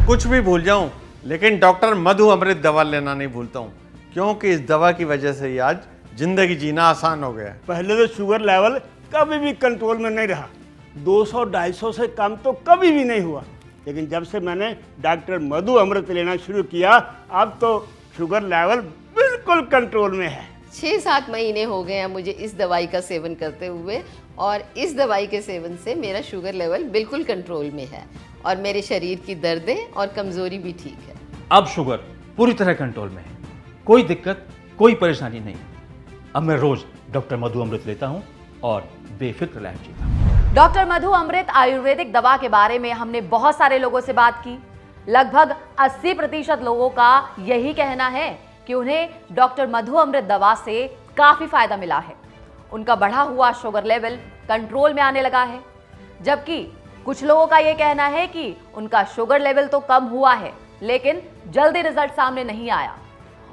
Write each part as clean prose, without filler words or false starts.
कुछ भी भूल जाऊं, लेकिन डॉक्टर मधु अमृत दवा लेना नहीं भूलता हूं, क्योंकि इस दवा की वजह से ही आज जिंदगी जीना आसान हो गया है। पहले तो शुगर लेवल कभी भी कंट्रोल में नहीं रहा, 200-250 से कम तो कभी भी नहीं हुआ। लेकिन जब से मैंने डॉक्टर मधु अमृत लेना शुरू किया, अब तो शुगर लेवल बिल्कुल कंट्रोल में है। 6-7 महीने हो गए हैं मुझे इस दवाई का सेवन करते हुए, और इस दवाई के सेवन से मेरा शुगर लेवल बिल्कुल कंट्रोल में है और मेरे शरीर की दर्दें और कमज़ोरी भी ठीक है। अब शुगर पूरी तरह कंट्रोल में है, कोई दिक्कत, कोई परेशानी नहीं। अब मैं रोज डॉक्टर मधु अमृत लेता हूँ और बेफिक्र लाइफ जीता हूँ। डॉक्टर मधु अमृत आयुर्वेदिक दवा के बारे में हमने बहुत सारे लोगों से बात की। लगभग 80% लोगों का यही कहना है कि उन्हें डॉक्टर मधु अमृत दवा से काफी फायदा मिला है। उनका बढ़ा हुआ शुगर लेवल कंट्रोल में आने लगा है, जबकि कुछ लोगों का यह कहना है कि उनका शुगर लेवल तो कम हुआ है, लेकिन जल्दी रिजल्ट सामने नहीं आया।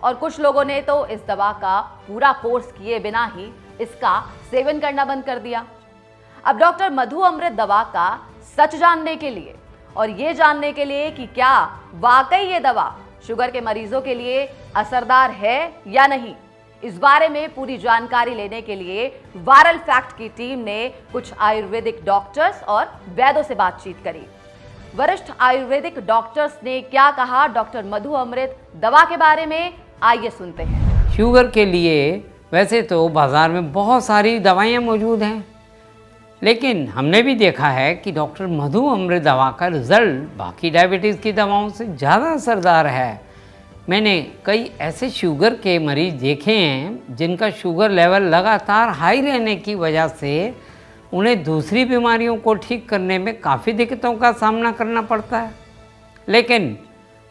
और कुछ लोगों ने तो इस दवा का पूरा कोर्स किए बिना ही इसका सेवन करना बंद कर दिया। अब डॉक्टर मधु अमृत दवा का सच जानने के लिए और ये जानने के लिए कि क्या वाकई ये दवा शुगर के मरीजों के लिए असरदार है या नहीं, इस बारे में पूरी जानकारी लेने के लिए वायरल फैक्ट की टीम ने कुछ आयुर्वेदिक डॉक्टर्स और वैद्यों से बातचीत करी। वरिष्ठ आयुर्वेदिक डॉक्टर्स ने क्या कहा डॉक्टर मधु अमृत दवा के बारे में, आइए सुनते हैं। शुगर के लिए वैसे तो बाज़ार में बहुत सारी दवाइयाँ मौजूद हैं, लेकिन हमने भी देखा है कि डॉक्टर मधु अमृत दवा का रिज़ल्ट बाकी डायबिटीज़ की दवाओं से ज़्यादा असरदार है। मैंने कई ऐसे शुगर के मरीज देखे हैं जिनका शुगर लेवल लगातार हाई रहने की वजह से उन्हें दूसरी बीमारियों को ठीक करने में काफ़ी दिक्कतों का सामना करना पड़ता है। लेकिन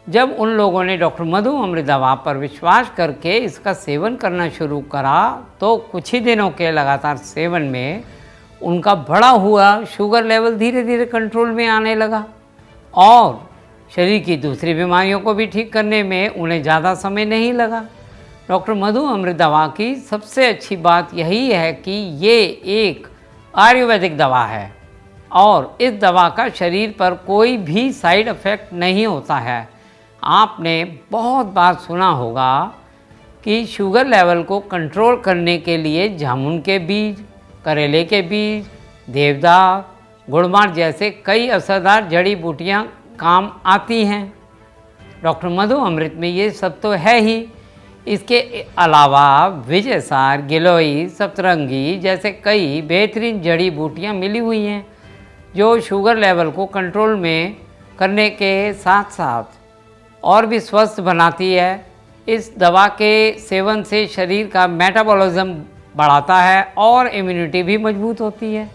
जब उन लोगों ने डॉक्टर मधु अमृत दवा पर विश्वास करके इसका सेवन करना शुरू करा, तो कुछ ही दिनों के लगातार सेवन में उनका बढ़ा हुआ शुगर लेवल धीरे धीरे कंट्रोल में आने लगा और शरीर की दूसरी बीमारियों को भी ठीक करने में उन्हें ज़्यादा समय नहीं लगा। डॉक्टर मधु अमृत दवा की सबसे अच्छी बात यही है कि ये एक आयुर्वेदिक दवा है और इस दवा का शरीर पर कोई भी साइड इफ़ेक्ट नहीं होता है। आपने बहुत बार सुना होगा कि शुगर लेवल को कंट्रोल करने के लिए जामुन के बीज, करेले के बीज, देवदार, गुड़मार जैसे कई असरदार जड़ी बूटियां काम आती हैं। डॉक्टर मधु अमृत में ये सब तो है ही, इसके अलावा विजयसार, गिलोई, सतरंगी जैसे कई बेहतरीन जड़ी बूटियां मिली हुई हैं जो शुगर लेवल को कंट्रोल में करने के साथ साथ और भी स्वस्थ बनाती है। इस दवा के सेवन से शरीर का मेटाबॉलिज्म बढ़ाता है और इम्यूनिटी भी मजबूत होती है।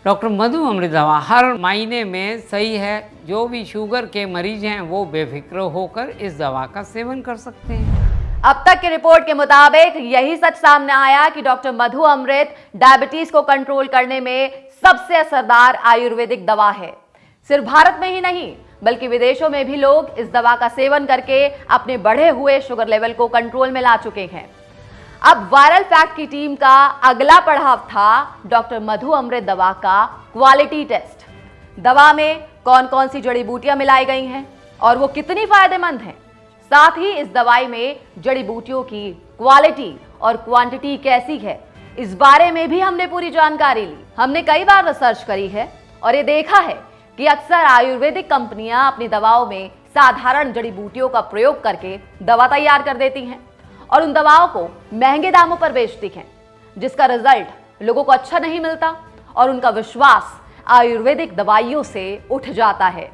डॉक्टर मधु अमृत दवा हर महीने में सही है। जो भी शुगर के मरीज हैं वो बेफिक्र होकर इस दवा का सेवन कर सकते हैं। अब तक की रिपोर्ट के मुताबिक यही सच सामने आया कि डॉक्टर मधु अमृत डायबिटीज को कंट्रोल करने में सबसे असरदार आयुर्वेदिक दवा है। सिर्फ भारत में ही नहीं बल्कि विदेशों में भी लोग इस दवा का सेवन करके अपने बढ़े हुए शुगर लेवल को कंट्रोल में ला चुके हैं। अब वायरल फैक्ट की टीम का अगला पड़ाव था डॉक्टर मधु अमृत दवा का क्वालिटी टेस्ट। दवा में कौन कौन सी जड़ी बूटियां मिलाई गई हैं और वो कितनी फायदेमंद हैं, साथ ही इस दवाई में जड़ी बूटियों की क्वालिटी और क्वांटिटी कैसी है, इस बारे में भी हमने पूरी जानकारी ली। हमने कई बार रिसर्च करी है और ये देखा है कि अक्सर आयुर्वेदिक कंपनियां अपनी दवाओं में साधारण जड़ी बूटियों का प्रयोग करके दवा तैयार कर देती हैं और उन दवाओं को महंगे दामों पर बेचती हैं, जिसका रिजल्ट लोगों को अच्छा नहीं मिलता और उनका विश्वास आयुर्वेदिक दवाइयों से उठ जाता है।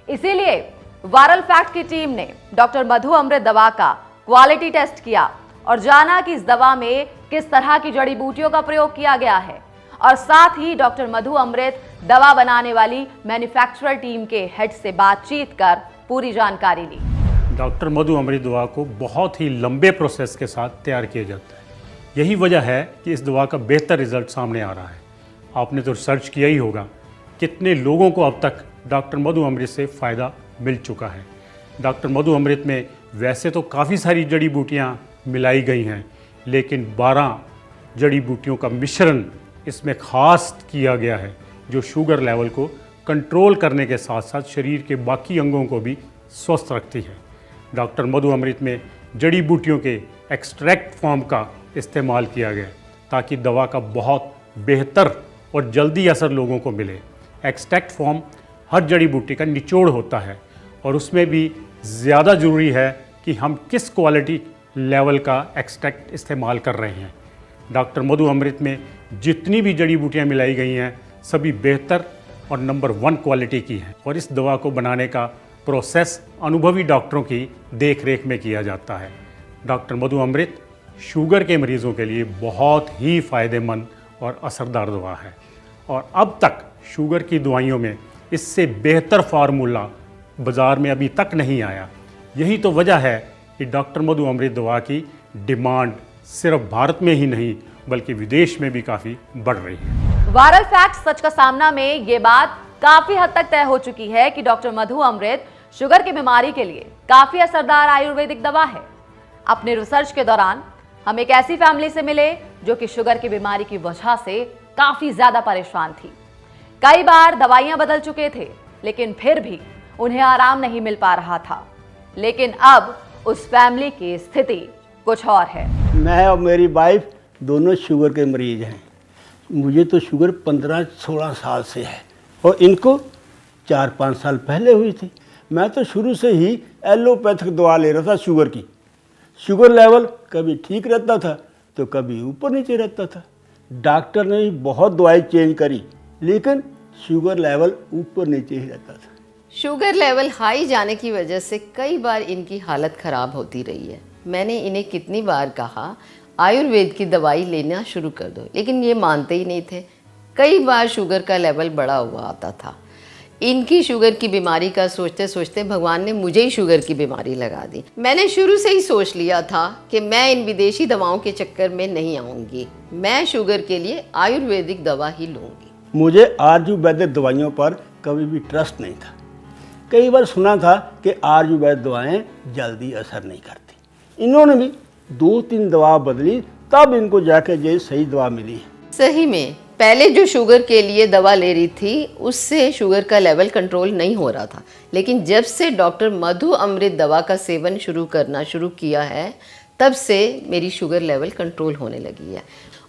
इसीलिए वायरल फैक्ट की टीम ने डॉक्टर मधु अमृत दवा का क्वालिटी टेस्ट किया और जाना कि इस दवा में किस तरह की जड़ी बूटियों का प्रयोग किया गया है और साथ ही डॉक्टर मधु अमृत दवा बनाने वाली मैन्युफैक्चरर टीम के हेड से बातचीत कर पूरी जानकारी ली। डॉक्टर मधु अमृत दवा को बहुत ही लंबे प्रोसेस के साथ तैयार किया जाता है। यही वजह है कि इस दवा का बेहतर रिजल्ट सामने आ रहा है। आपने तो रिसर्च किया ही होगा कितने लोगों को अब तक डॉक्टर मधु अमृत से फ़ायदा मिल चुका है। डॉक्टर मधु अमृत में वैसे तो काफ़ी सारी जड़ी बूटियाँ मिलाई गई हैं, लेकिन 12 जड़ी बूटियों का मिश्रण इसमें ख़ास किया गया है जो शुगर लेवल को कंट्रोल करने के साथ साथ शरीर के बाकी अंगों को भी स्वस्थ रखती है। डॉक्टर मधु अमृत में जड़ी बूटियों के एक्सट्रैक्ट फॉर्म का इस्तेमाल किया गया ताकि दवा का बहुत बेहतर और जल्दी असर लोगों को मिले। एक्सट्रैक्ट फॉर्म हर जड़ी बूटी का निचोड़ होता है और उसमें भी ज़्यादा ज़रूरी है कि हम किस क्वालिटी लेवल का एक्सट्रैक्ट इस्तेमाल कर रहे हैं। डॉक्टर मधु अमृत में जितनी भी जड़ी बूटियाँ मिलाई गई हैं सभी बेहतर और नंबर 1 क्वालिटी की हैं और इस दवा को बनाने का प्रोसेस अनुभवी डॉक्टरों की देख रेख में किया जाता है। डॉक्टर मधु अमृत शुगर के मरीज़ों के लिए बहुत ही फ़ायदेमंद और असरदार दवा है और अब तक शुगर की दवाइयों में इससे बेहतर फार्मूला बाज़ार में अभी तक नहीं आया। यही तो वजह है कि डॉक्टर मधु अमृत दवा की डिमांड सिर्फ भारत में ही नहीं बल्कि विदेश में भी काफ़ी बढ़ रही है। वायरल फैक्ट सच का सामना में ये बात काफी हद तक तय हो चुकी है कि डॉक्टर मधु अमृत शुगर की बीमारी के लिए काफी असरदार आयुर्वेदिक दवा है। अपने रिसर्च के दौरान हम एक ऐसी फैमिली से मिले जो कि शुगर की बीमारी की वजह से काफी ज्यादा परेशान थी। कई बार दवाइयां बदल चुके थे लेकिन फिर भी उन्हें आराम नहीं मिल पा रहा था। लेकिन अब उस फैमिली की स्थिति कुछ और है। मैं और मेरी वाइफ दोनों शुगर के मरीज हैं। मुझे तो शुगर 15-16 साल से है और इनको 4-5 साल पहले हुई थी। मैं तो शुरू से ही एलोपैथिक दवा ले रहा था शुगर की। शुगर लेवल कभी ठीक रहता था तो कभी ऊपर नीचे रहता था। डॉक्टर ने भी बहुत दवाई चेंज करी लेकिन शुगर लेवल ऊपर नीचे ही रहता था। शुगर लेवल हाई जाने की वजह से कई बार इनकी हालत ख़राब होती रही है। मैंने इन्हें कितनी बार कहा आयुर्वेद की दवाई लेना शुरू कर दो, लेकिन ये मानते ही नहीं थे। कई बार शुगर का लेवल बढ़ा हुआ आता था। इनकी शुगर की बीमारी का सोचते सोचते भगवान ने मुझे ही शुगर की बीमारी लगा दी। मैंने शुरू से ही सोच लिया था कि मैं इन विदेशी दवाओं के चक्कर में नहीं आऊँगी, मैं शुगर के लिए आयुर्वेदिक दवा ही लूँगी। मुझे आयुर्वेदिक दवाइयों पर कभी भी ट्रस्ट नहीं था। कई बार सुना था कि आयुर्वेद दवाएं जल्दी असर नहीं करती। इन्होंने भी 2-3 दवा बदली तब इनको जाके ये सही दवा मिली है। सही में पहले जो शुगर के लिए दवा ले रही थी उससे शुगर का लेवल कंट्रोल नहीं हो रहा था, लेकिन जब से डॉक्टर मधु अमृत दवा का सेवन शुरू किया है तब से मेरी शुगर लेवल कंट्रोल होने लगी है।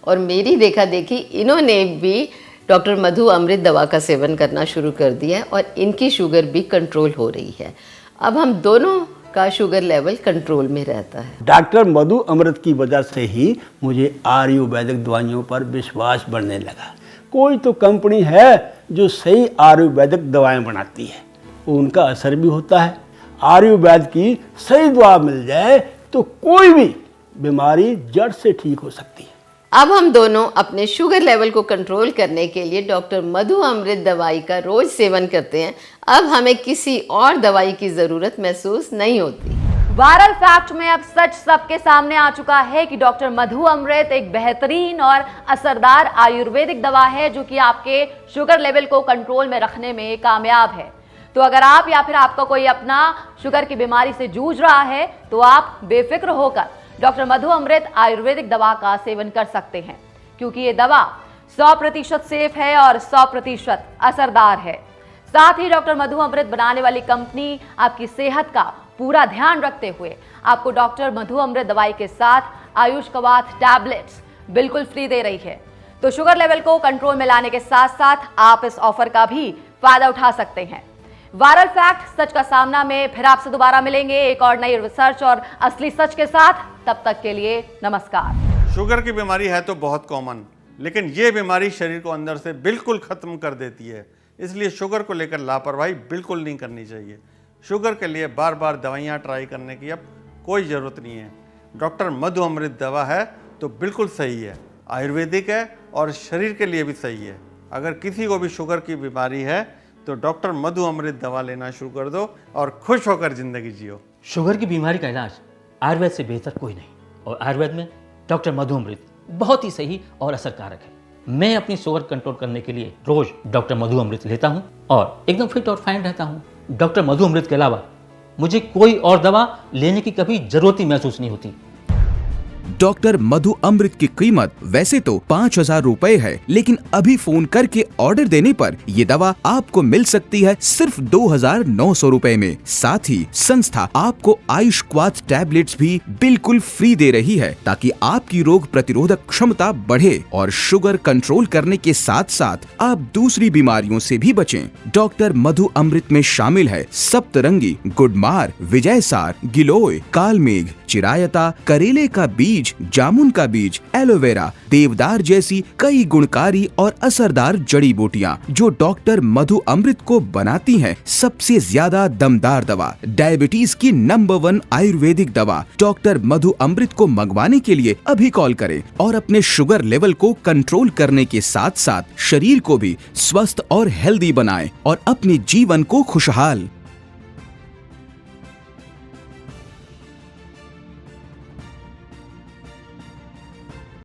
और मेरी देखा देखी इन्होंने भी डॉक्टर मधु अमृत दवा का सेवन करना शुरू कर दिया है और इनकी शुगर भी कंट्रोल हो रही है। अब हम दोनों का शुगर लेवल कंट्रोल में रहता है। डॉक्टर मधु अमृत की वजह से ही मुझे आयुर्वेदिक दवाइयों पर विश्वास बढ़ने लगा। कोई तो कंपनी है जो सही आयुर्वेदिक दवाएं बनाती है, उनका असर भी होता है। आयुर्वेद की सही दवा मिल जाए तो कोई भी बीमारी जड़ से ठीक हो सकती है। अब हम दोनों अपने शुगर लेवल को कंट्रोल करने के लिए डॉक्टर मधु अमृत दवाई का रोज सेवन करते हैं। अब हमें किसी और दवाई की ज़रूरत महसूस नहीं होती। वायरल फैक्ट में अब सच सबके सामने आ चुका है कि डॉक्टर मधु अमृत एक बेहतरीन और असरदार आयुर्वेदिक दवा है जो कि आपके शुगर लेवल को कंट्रोल में रखने में कामयाब है। तो अगर आप या फिर आपका कोई अपना शुगर की बीमारी से जूझ रहा है तो आप बेफिक्र होकर डॉक्टर मधु अमृत आयुर्वेदिक दवा का सेवन कर सकते हैं, क्योंकि ये दवा 100% सेफ है और 100% असरदार है। साथ ही डॉक्टर मधु अमृत बनाने वाली कंपनी आपकी सेहत का पूरा ध्यान रखते हुए आपको डॉक्टर मधु अमृत दवाई के साथ आयुष कवाथ टैबलेट्स बिल्कुल फ्री दे रही है। तो शुगर लेवल को कंट्रोल में लाने के साथ साथ आप इस ऑफर का भी फायदा उठा सकते हैं। वायरल फैक्ट सच का सामना में फिर आपसे दोबारा मिलेंगे एक और नई रिसर्च और असली सच के साथ। तब तक के लिए नमस्कार। शुगर की बीमारी है तो बहुत कॉमन, लेकिन ये बीमारी शरीर को अंदर से बिल्कुल ख़त्म कर देती है। इसलिए शुगर को लेकर लापरवाही बिल्कुल नहीं करनी चाहिए। शुगर के लिए बार बार दवाइयाँ ट्राई करने की अब कोई ज़रूरत नहीं है। डॉक्टर मधु अमृत दवा है तो बिल्कुल सही है, आयुर्वेदिक है और शरीर के लिए भी सही है। अगर किसी को भी शुगर की बीमारी है तो डॉक्टर मधु अमृत दवा लेना शुरू कर दो और खुश होकर ज़िंदगी जियो। शुगर की बीमारी का इलाज आयुर्वेद से बेहतर कोई नहीं और आयुर्वेद में डॉक्टर मधु अमृत बहुत ही सही और असरकारक है। मैं अपनी शुगर कंट्रोल करने के लिए रोज डॉक्टर मधु अमृत लेता हूं और एकदम फिट और फाइन रहता हूं। डॉक्टर मधु अमृत के अलावा मुझे कोई और दवा लेने की कभी जरूरत ही महसूस नहीं होती। डॉक्टर मधु अमृत की कीमत वैसे तो 5,000 रुपए है, लेकिन अभी फोन करके ऑर्डर देने पर ये दवा आपको मिल सकती है सिर्फ 2,900 रुपए में। साथ ही संस्था आपको आयुष क्वाथ टैबलेट्स भी बिल्कुल फ्री दे रही है, ताकि आपकी रोग प्रतिरोधक क्षमता बढ़े और शुगर कंट्रोल करने के साथ साथ आप दूसरी बीमारियों से भी बचें। डॉक्टर मधु अमृत में शामिल है सप्तरंगी, गुडमार, विजयसार, गिलोय, कालमेघ, चिरायता, करेले का बीज, जामुन का बीज, एलोवेरा, देवदार जैसी कई गुणकारी और असरदार जड़ी बूटियां, जो डॉक्टर मधु अमृत को बनाती हैं सबसे ज्यादा दमदार दवा, डायबिटीज की नंबर 1 आयुर्वेदिक दवा। डॉक्टर मधु अमृत को मंगवाने के लिए अभी कॉल करें और अपने शुगर लेवल को कंट्रोल करने के साथ साथ शरीर को भी स्वस्थ और हेल्दी बनाएं और अपने जीवन को खुशहाल